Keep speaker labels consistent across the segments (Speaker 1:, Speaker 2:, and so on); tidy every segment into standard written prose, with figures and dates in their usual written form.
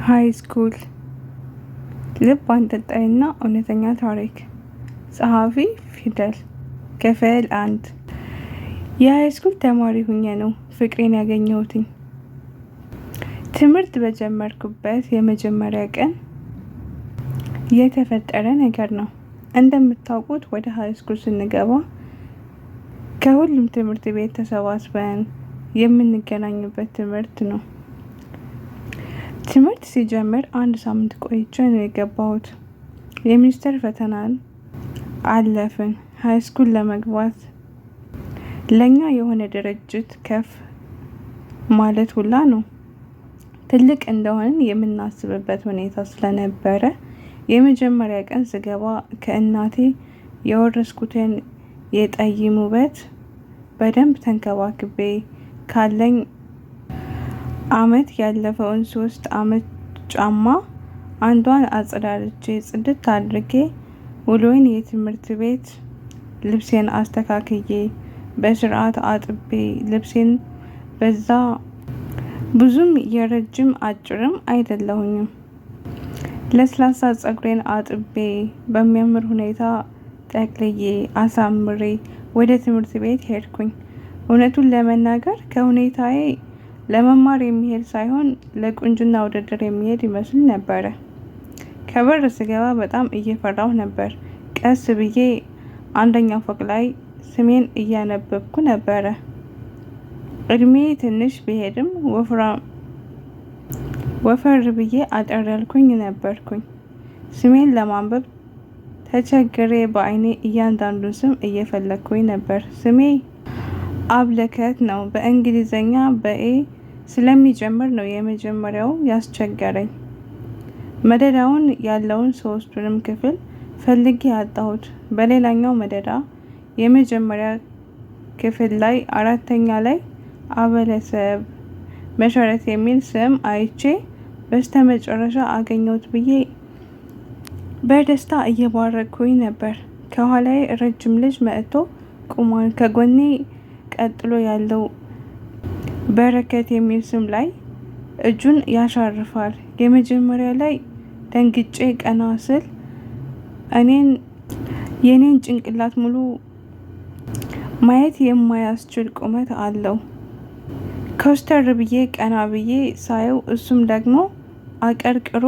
Speaker 1: ሃይ ስኩል ልብ አንጠልጣይና እውነተኛ ታሪክ። ጸሐፊ ፊደል። ክፍል 1። የሃይስኩል ተማሪ ሁኜ ነው ፍቅሬን ያገኘሁትኝ። ትምህርት በጀመርኩበት የመጀመሪያ ቀን የተፈጠረ ነገር ነው። እንደምታውቁት ወደ ሃይስኩል ስንገባ ከሁሉም ትምህርት ቤት ተሰባስበን የምንገናኝበት ትምህርት ነው። ትምህርት ሲጀምር 1 ሳምንት ቆይቼ ነው የገባሁት። የሚኒስቴር ፈተናን አለፍን። ሃይስኩል ለመግባት ለኛ የሆነ ድርጅት ከፍ ማለት ሁላ ነው። ትልቅ እንደሆንን የምናስብበት ሁኔታ ስለነበረ የመጀመሪያ ቀን ስገባ ከእናቴ የወረስኩትን የጠይም ውበት በደንብ ተንከባክቤ ካለኝ አመት ያለፈውን 3 አመት ጫማ አንዷን አጸዳድቼ ጽድት አድርጌ ውሎዬን የትምህርት ቤት ልብሴን አስተካክዬ በስርዓት አጥቤ ልብሴን በዛ ብዙም የረጅም አጭርም አይደለሁኝም ለስላሳ ፀጉሬን አጥቤ በሚያምር ሁኔታ ጠቅልዬ አሳምሬ ወደ ትምህርት ቤት ሄድኩኝ። እውነቱን ለመናገር ከሁኔታዬ ለመማር የሚሄድ ሳይሆን ለቁንጅና ውድድር የሚሄድ ይመስል ነበረ። ከበር ስገባ በጣም እየፈራሁ ነበር። ቀስ ብዬ አንደኛው ፎቅ ላይ ስሜን እያነበብኩ ነበረ። እድሜ ትንሽ ቢሄድም ወፈር ብዬ አጠር ያልኩኝ ነበርኩኝ። ስሜን ለማንበብ ተቸግሬ በአይኔ እያንዳንዱን ስም እየፈለግኩኝ ነበር። ስሜ አብለከት ነው። በእንግሊዘኛ በኤ ስለሚጀምር ነው የመጀመሪያው ያስቸገረኝ። መደዳውን ያለውን 3ቱንም ክፍል ፈልጌ አጣሁት። በሌላኛው መደዳ የመጀመሪያ ክፍል ላይ 4ኛ ላይ አበለሰብ መሰረት የሚል ስም አይቼ በስተመጨረሻ አገኘሁት ብዬ በደስታ እየባረኩኝ ነበር። ከኋላዬ ረጅም ልጅ መጥቶ ቁሟል። ከጎኔ ቀጥሎ ያለው በረከት የሚል ስም ላይ እጁን ያሻርፋል። የመጀመሪያ ላይ ደንግጬ ቀና ስል የኔን ጭንቅላት ሙሉ ማየት የማያስችል ቁመት አለው። ኮስተር ብዬ ቀና ብዬ ሳየው እሱም ደግሞ አቀርቅሮ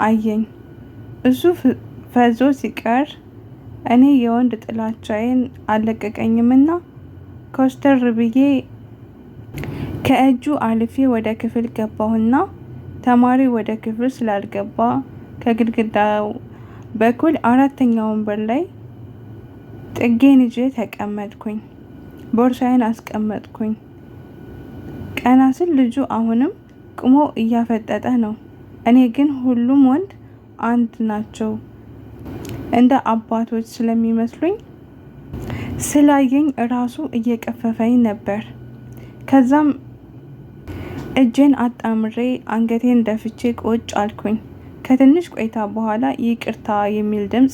Speaker 1: አየኝ። እሱ ፈዞ ሲቀር እኔ የወንድ ጥላቻዬን አልለቀቀኝምና ኮስተር ብዬ ከእጁ አልፌ ወደ ክፍል ገባሁና ተማሪ ወደ ክፍል ስላልገባ ከግድግዳው በኩል 4ኛ ወንበር ላይ ጥጌን ይዤ ተቀመጥኩኝ። ቦርሳዬን አስቀመጥኩኝ። ቀና ስል ልጁ አሁንም ቁሞ እያፈጠጠ ነው። እኔ ግን ሁሉም ወንድ አንድ ናቸው እንደ አባቶች ስለሚመስሉኝ ስላየኝ ራሱ እየቀፈፈኝ ነበር። ከዛም እጄን አጣምሬ አንገቴን ደፍቼ ቁጭ አልኩኝ። ከትንሽ ቆይታ በኋላ ይቅርታ የሚል ድምፅ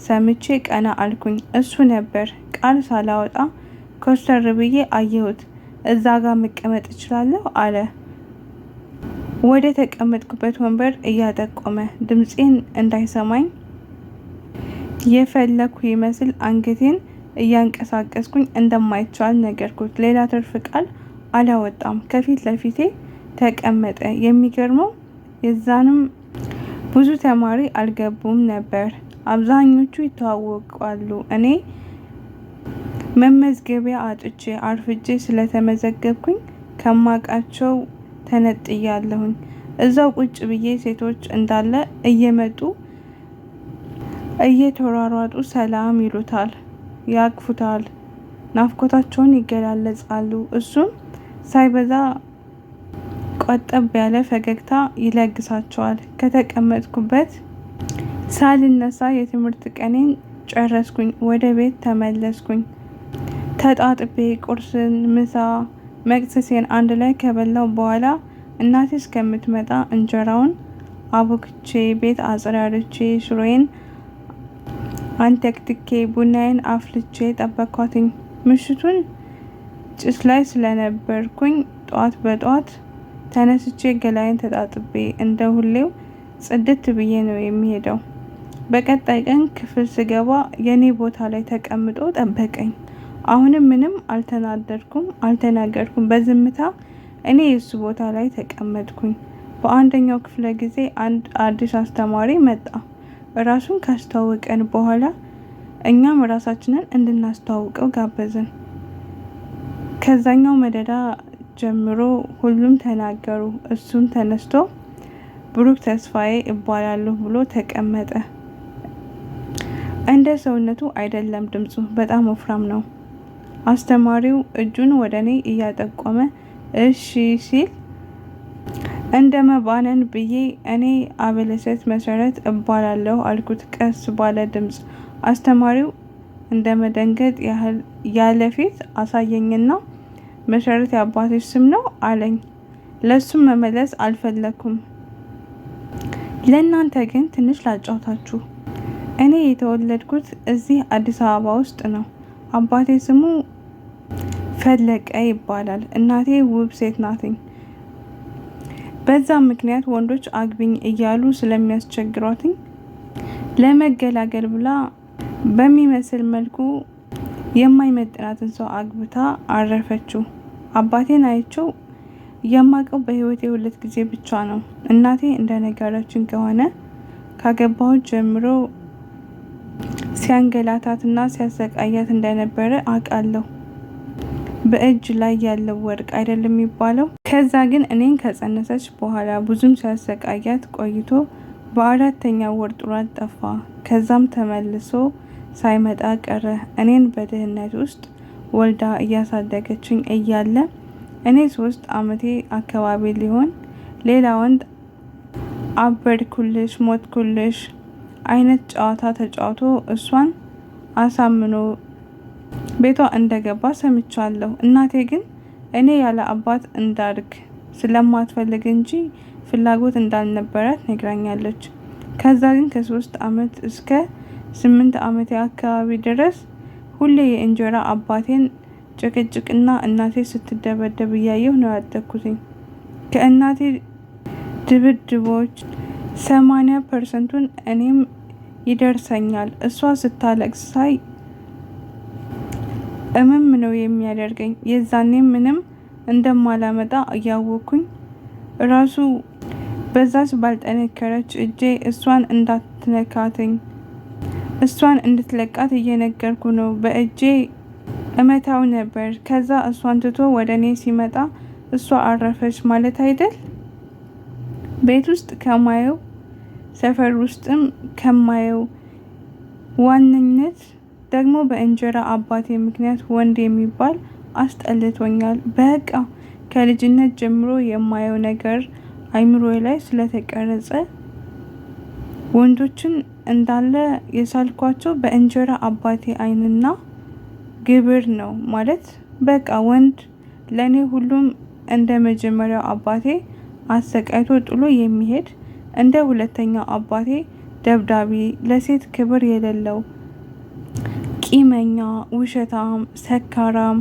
Speaker 1: ሰምቼ ቀና አልኩኝ። እሱ ነበር። ቃል ሳላወጣ ኮስተር ብዬ አየሁት። እዛ ጋር መቀመጥ እችላለሁ አለ። ወደ ተቀመጥኩበት ወንበር እያጠቆመ ድምፄን እንዳይሰማኝ የፈለኩ ይመስል አንገቴን እያንቀሳቀስኩኝ እንደማይቻል ነገርኩት። ሌላ ትርፍ ቃል አላወጣም። ከፊት ለፊቴ ተቀመጠ። የሚገርመው የዛንም ብዙ ተማሪ አልገቡም ነበር። አብዛኞቹ ይተዋወቃሉ። እኔ መመዝገቢያ አጥቼ አርፍጄ ስለተመዘገብኩኝ ከማቃቸው ተነጥያለሁኝ። እዛው ቁጭ ብዬ ሴቶች እንዳለ እየመጡ እየተሯሯጡ ሰላም ይሉታል፣ ያቅፉታል፣ ናፍቆታቸውን ይገላለጻሉ። እሱም ሳይበዛ ቆጠብ ያለ ፈገግታ ይለግሳቸዋል። ከተቀመጥኩበት ሳልነሳ የትምህርት ቀኔን ጨረስኩኝ። ወደ ቤት ተመለስኩኝ። ተጣጥቤ ቁርስን፣ ምሳ፣ መቅሰሴን አንድ ላይ ከበላው በኋላ እናቴ እስከምትመጣ እንጀራውን አቦክቼ ቤት አጽዳድቼ ሽሮዬን አንተክትኬ ቡናዬን አፍልቼ ጠበኳትኝ። ምሽቱን ጭስ ላይ ስለነበርኩኝ ጧት በጧት ተነስቼ ገላዬን ተጣጥቤ እንደ ሁሌው ጽድት ብዬ ነው የሚሄደው። በቀጣይ ቀን ክፍል ስገባ የኔ ቦታ ላይ ተቀምጦ ጠበቀኝ። አሁንም ምንም አልተናገርኩም። በዝምታ እኔ የሱ ቦታ ላይ ተቀመጥኩኝ። በአንደኛው ክፍለ ጊዜ አንድ አዲስ አስተማሪ መጣ። ራሱን ካስተዋወቀን በኋላ እኛም ራሳችንን እንድናስተዋውቀው ጋበዝን። ከዛኛው መደዳ ጀምሮ ሁሉም ተናገሩ። እሱም ተነስቶ ብሩክ ተስፋዬ እባላለሁ ብሎ ተቀመጠ። እንደ ሰውነቱ አይደለም፣ ድምፁ በጣም ወፍራም ነው። አስተማሪው እጁን ወደ እኔ እያጠቆመ እሺ ሲል እንደ መባነን ብዬ እኔ አበለሰት መሰረት እባላለሁ አልኩት ቀስ ባለ ድምፅ። አስተማሪው እንደ መደንገጥ ያለ ፊት አሳየኝና መሰረት የአባትሽ ስም ነው አለኝ። ለሱም መመለስ አልፈለኩም። ለእናንተ ግን ትንሽ ላጫውታችሁ። እኔ የተወለድኩት እዚህ አዲስ አበባ ውስጥ ነው። አባቴ ስሙ ፈለቀ ይባላል። እናቴ ውብ ሴት ናትኝ። በዛም ምክንያት ወንዶች አግቢኝ እያሉ ስለሚያስቸግሯትኝ ለመገላገል ብላ በሚመስል መልኩ የማይመጥናትን ሰው አግብታ አረፈችው። አባቴን አይቼው የማውቀው በህይወቴ 2 ጊዜ ብቻ ነው። እናቴ እንደነገረችን ከሆነ ካገባሁት ጀምሮ ሲያንገላታትና ሲያሰቃያት እንደነበረ አውቃለሁ። በእጅ ላይ ያለው ወርቅ አይደለም የሚባለው። ከዛ ግን እኔን ከጸነሰች በኋላ ብዙም ሲያሰቃያት ቆይቶ በ4ኛው ወር ጥሏት ጠፋ። ከዛም ተመልሶ ሳይመጣ ቀረ። እኔን በድህነት ውስጥ ወልዳ እያሳደገችኝ እያለ እኔ 3 ዓመቴ አካባቢ ሊሆን ሌላ ወንድ አበድኩልሽ ሞትኩልሽ አይነት ጨዋታ ተጫውቶ እሷን አሳምኖ ቤቷ እንደገባ ሰምቻለሁ። እናቴ ግን እኔ ያለ አባት እንዳድግ ስለማትፈልግ እንጂ ፍላጎት እንዳልነበራት ነግራኛለች። ከዛ ግን ከ3 ዓመት እስከ 8 ዓመቴ አካባቢ ድረስ ሁሌ የእንጀራ አባቴን ጭቅጭቅና እናቴ ስትደበደብ እያየሁ ነው ያደግኩትኝ። ከእናቴ ድብድቦች 80%ን እኔም ይደርሰኛል። እሷ ስታለቅስ ሳይ እምም ነው የሚያደርገኝ። የዛኔም ምንም እንደማላመጣ እያወኩኝ ራሱ በዛች ባልጠነከረች እጄ እሷን እንዳትነካትኝ እሷን እንድትለቃት እየነገርኩ ነው በእጄ እመታው ነበር። ከዛ እሷን ትቶ ወደ እኔ ሲመጣ እሷ አረፈች ማለት አይደል? ቤት ውስጥ ከማየው ሰፈር ውስጥም ከማየው ዋነኝነት ደግሞ በእንጀራ አባቴ ምክንያት ወንድ የሚባል አስጠልቶኛል። በቃ ከልጅነት ጀምሮ የማየው ነገር አይምሮዬ ላይ ስለተቀረጸ ወንዶችን እንዳለ የሳልኳቸው በእንጀራ አባቴ አይንና ግብር ነው ማለት በቃ ወንድ ለኔ ሁሉም እንደ መጀመሪያው አባቴ አሰቃይቶ ጥሎ የሚሄድ እንደ ሁለተኛው አባቴ ደብዳቤ፣ ለሴት ክብር የሌለው ቂመኛ፣ ውሸታም፣ ሰካራም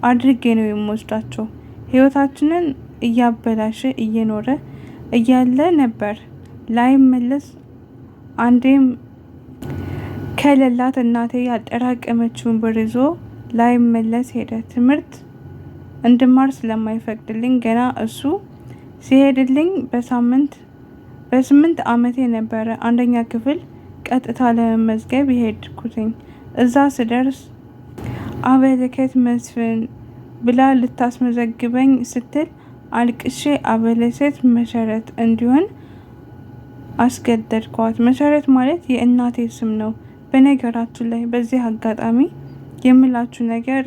Speaker 1: አድርጌ ነው የምወስዳቸው። ህይወታችንን እያበላሸ እየኖረ እያለ ነበር ላይመለስ አንዴም ከሌላት እናቴ ያጠራቀመችውን ብር ይዞ ላይመለስ ሄደ። ትምህርት እንድማር ስለማይፈቅድልኝ ገና እሱ ሲሄድልኝ በ8 ዓመቴ ነበረ 1ኛ ክፍል ቀጥታ ለመመዝገብ የሄድኩትኝ። እዛ ስደርስ አበለከት መስፍን ብላ ልታስመዘግበኝ ስትል አልቅሼ አበለሰት መሰረት እንዲሆን አስገደድኳት። መሰረት ማለት የእናቴ ስም ነው። በነገራችን ላይ በዚህ አጋጣሚ የምላችሁ ነገር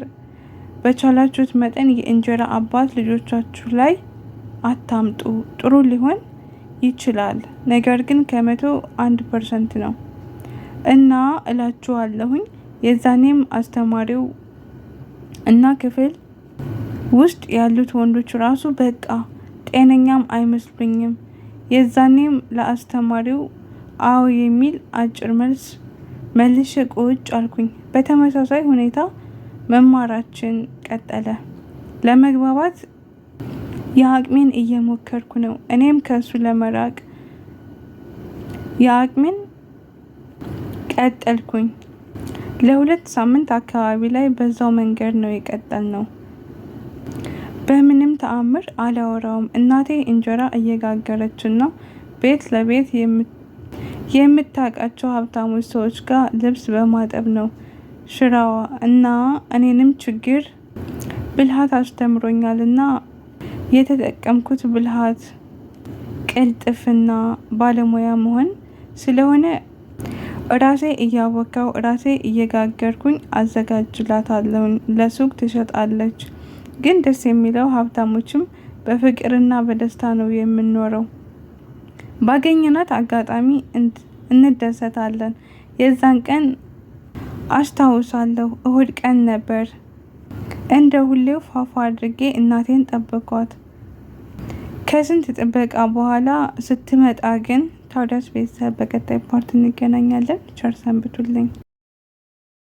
Speaker 1: በቻላችሁት መጠን የእንጀራ አባት ልጆቻችሁ ላይ አታምጡ። ጥሩ ሊሆን ይችላል፣ ነገር ግን ከ100% ነው እና እላችኋለሁኝ። የዛኔም አስተማሪው እና ክፍል ውስጥ ያሉት ወንዶች ራሱ በቃ ጤነኛም አይመስሉኝም። የዛኔም ለአስተማሪው አዎ የሚል አጭር መልስ መልሼ ቁጭ አልኩኝ። በተመሳሳይ ሁኔታ መማራችን ቀጠለ። ለመግባባት የአቅሜን እየሞከርኩ ነው። እኔም ከሱ ለመራቅ የአቅሜን ቀጠልኩኝ። ለ2 ሳምንት አካባቢ ላይ በዛው መንገድ ነው የቀጠልነው። በምንም ተአምር አላወራውም። እናቴ እንጀራ እየጋገረችና ቤት ለቤት የምታውቃቸው ሀብታሞች ሰዎች ጋር ልብስ በማጠብ ነው ስራዋ እና እኔንም ችግር ብልሃት አስተምሮኛልና የተጠቀምኩት ብልሃት ቅልጥፍና ባለሙያ መሆን ስለሆነ ራሴ እያቦካው ራሴ እየጋገርኩኝ አዘጋጅላታለሁ። ለሱቅ ትሸጣለች። ግን ደስ የሚለው ሀብታሞችም በፍቅርና በደስታ ነው የምንኖረው። ባገኘናት አጋጣሚ እንደሰታለን። የዛን ቀን አስታውሳለሁ። እሁድ ቀን ነበር። እንደ ሁሌው ፏፏ አድርጌ እናቴን ጠበኳት። ከስንት ጥበቃ በኋላ ስትመጣ ግን ታዲያስ ቤተሰብ በቀጣይ ፓርት እንገናኛለን። ቸር ሰንብቱልኝ።